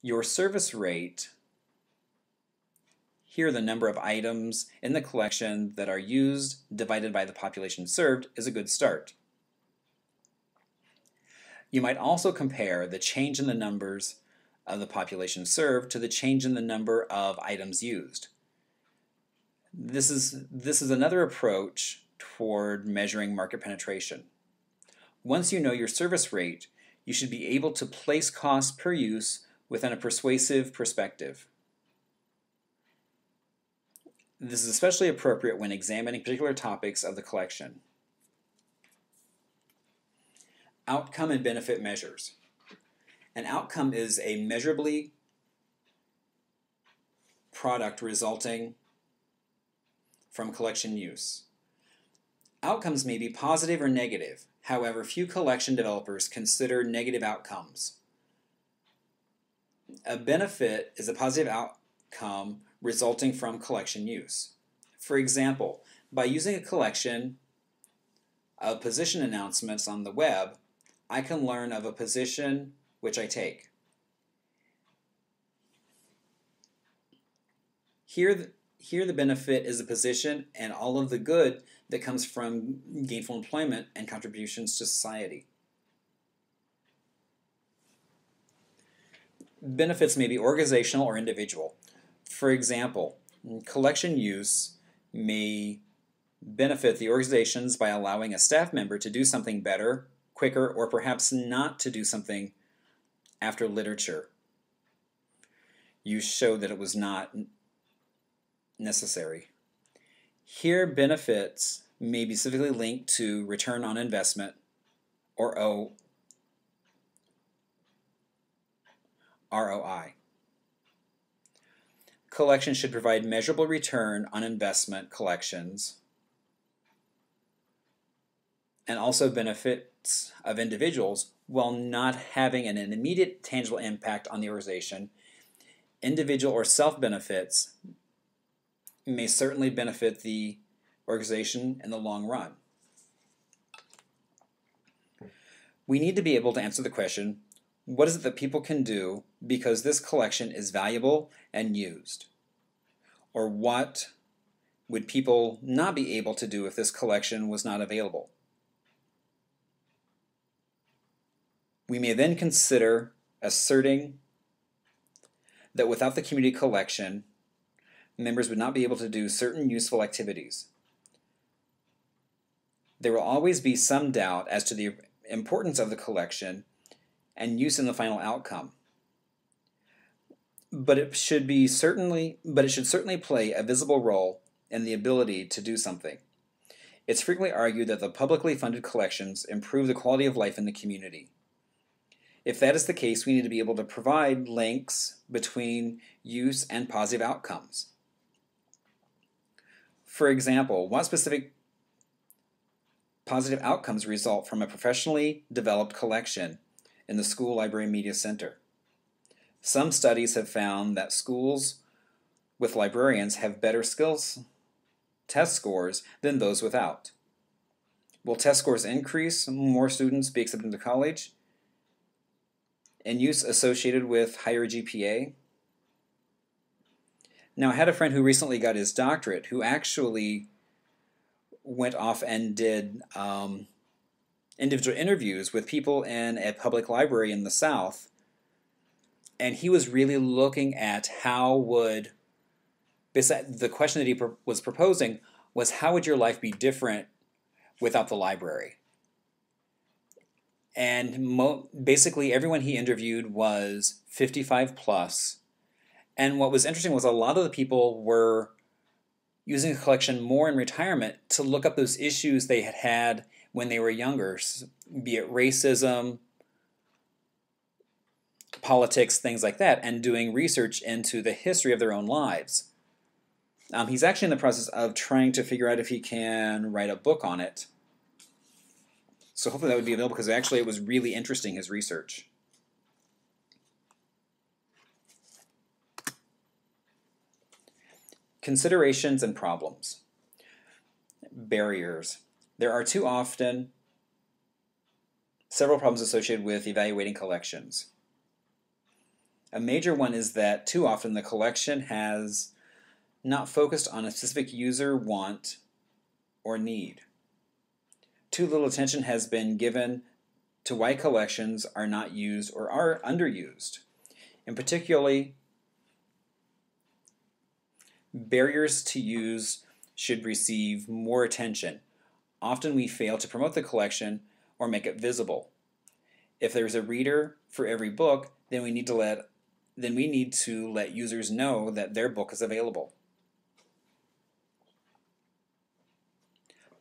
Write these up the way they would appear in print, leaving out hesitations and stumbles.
Your service rate, here the number of items in the collection that are used divided by the population served, is a good start. You might also compare the change in the numbers of the population served to the change in the number of items used. This is another approach toward measuring market penetration. Once you know your service rate, you should be able to place cost per use within a persuasive perspective. This is especially appropriate when examining particular topics of the collection. Outcome and benefit measures. An outcome is a measurably product resulting from collection use. Outcomes may be positive or negative. However, few collection developers consider negative outcomes. A benefit is a positive outcome resulting from collection use. For example, by using a collection of position announcements on the web, I can learn of a position which I take. Here the benefit is the position and all of the good that comes from gainful employment and contributions to society. Benefits may be organizational or individual. For example, collection use may benefit the organizations by allowing a staff member to do something better, quicker, or perhaps not to do something after literature use showed that it was not necessary. Here, benefits may be specifically linked to return on investment, or ROI. Collections should provide measurable return on investment collections and also benefits of individuals while not having an immediate tangible impact on the organization. Individual or self-benefits may certainly benefit the organization in the long run. We need to be able to answer the question, what is it that people can do because this collection is valuable and used? Or what would people not be able to do if this collection was not available? We may then consider asserting that without the community collection, members would not be able to do certain useful activities. There will always be some doubt as to the importance of the collection and use in the final outcome. But it should certainly play a visible role in the ability to do something. It's frequently argued that the publicly funded collections improve the quality of life in the community. If that is the case, we need to be able to provide links between use and positive outcomes. For example, what specific positive outcomes result from a professionally developed collection in the school library media center? Some studies have found that schools with librarians have better skills test scores than those without. Will test scores increase, more students be accepted into college, and use associated with higher GPA? Now, I had a friend who recently got his doctorate who actually went off and did individual interviews with people in a public library in the South, and he was really looking at the question that he was proposing was, how would your life be different without the library? And basically everyone he interviewed was 55 plus. And what was interesting was a lot of the people were using a collection more in retirement to look up those issues they had had when they were younger, be it racism, politics, things like that, and doing research into the history of their own lives. He's actually in the process of trying to figure out if he can write a book on it. So hopefully that would be available, because actually it was really interesting, his research. Considerations and problems. Barriers. There are too often several problems associated with evaluating collections. A major one is that too often the collection has not focused on a specific user want or need. Too little attention has been given to why collections are not used or are underused. And particularly, barriers to use should receive more attention. Often we fail to promote the collection or make it visible. If there's a reader for every book, then we need to let users know that their book is available.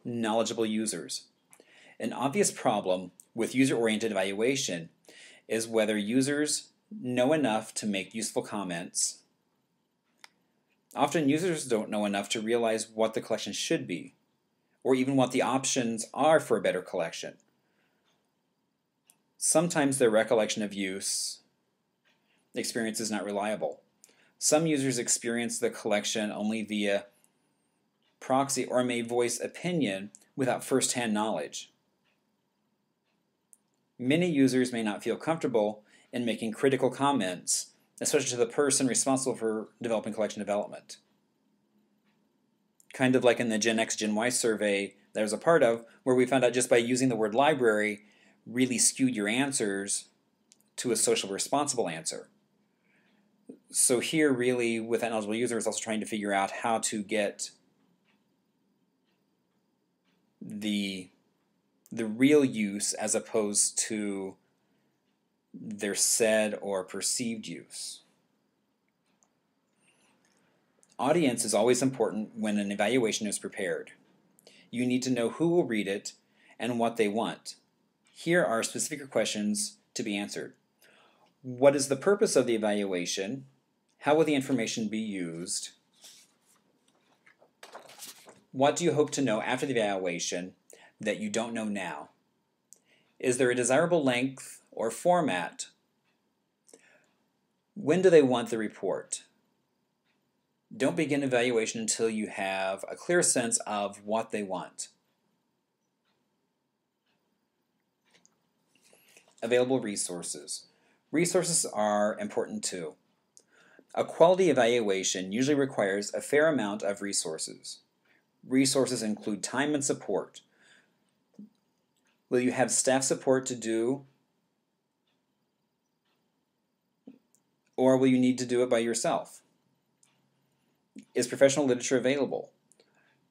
Knowledgeable users. An obvious problem with user-oriented evaluation is whether users know enough to make useful comments. Often users don't know enough to realize what the collection should be, or even what the options are for a better collection. Sometimes their recollection of use experience is not reliable. Some users experience the collection only via proxy or may voice opinion without first-hand knowledge. Many users may not feel comfortable in making critical comments, especially to the person responsible for developing collection development. Kind of like in the Gen X, Gen Y survey that I was a part of, where we found out just by using the word library really skewed your answers to a social responsible answer. So here really with that knowledgeable user is also trying to figure out how to get the real use as opposed to their said or perceived use. Audience is always important when an evaluation is prepared. You need to know who will read it and what they want. Here are specific questions to be answered. What is the purpose of the evaluation? How will the information be used? What do you hope to know after the evaluation that you don't know now? Is there a desirable length or format? When do they want the report? Don't begin evaluation until you have a clear sense of what they want. Available resources. Resources are important too. A quality evaluation usually requires a fair amount of resources. Resources include time and support. Will you have staff support to do, or will you need to do it by yourself? Is professional literature available?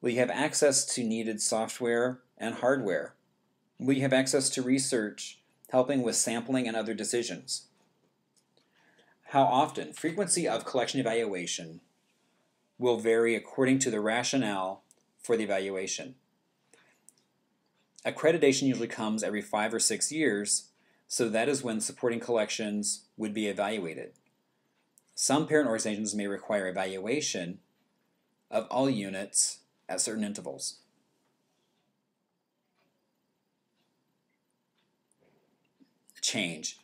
Will you have access to needed software and hardware? Will you have access to research helping with sampling and other decisions? How often? Frequency of collection evaluation will vary according to the rationale for the evaluation. Accreditation usually comes every 5 or 6 years, so that is when supporting collections would be evaluated. Some parent organizations may require evaluation of all units at certain intervals. Change.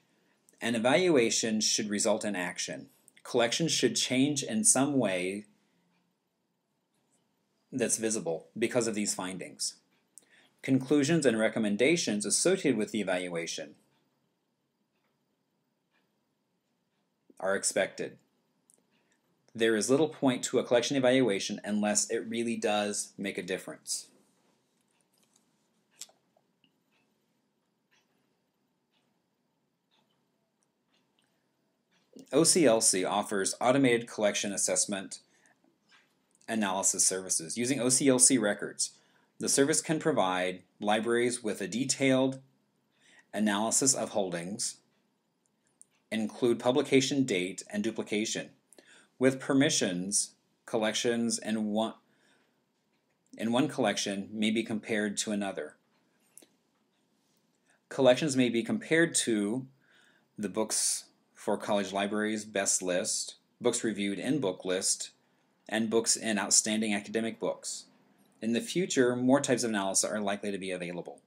An evaluation should result in action. Collections should change in some way that's visible because of these findings. Conclusions and recommendations associated with the evaluation are expected. There is little point to a collection evaluation unless it really does make a difference. OCLC offers automated collection assessment analysis services. Using OCLC records, the service can provide libraries with a detailed analysis of holdings, include publication date and duplication. With permissions, collections in one collection may be compared to another. Collections may be compared to the Books for College Libraries Best List, Books Reviewed in Book List, and Books in Outstanding Academic Books. In the future, more types of analysis are likely to be available.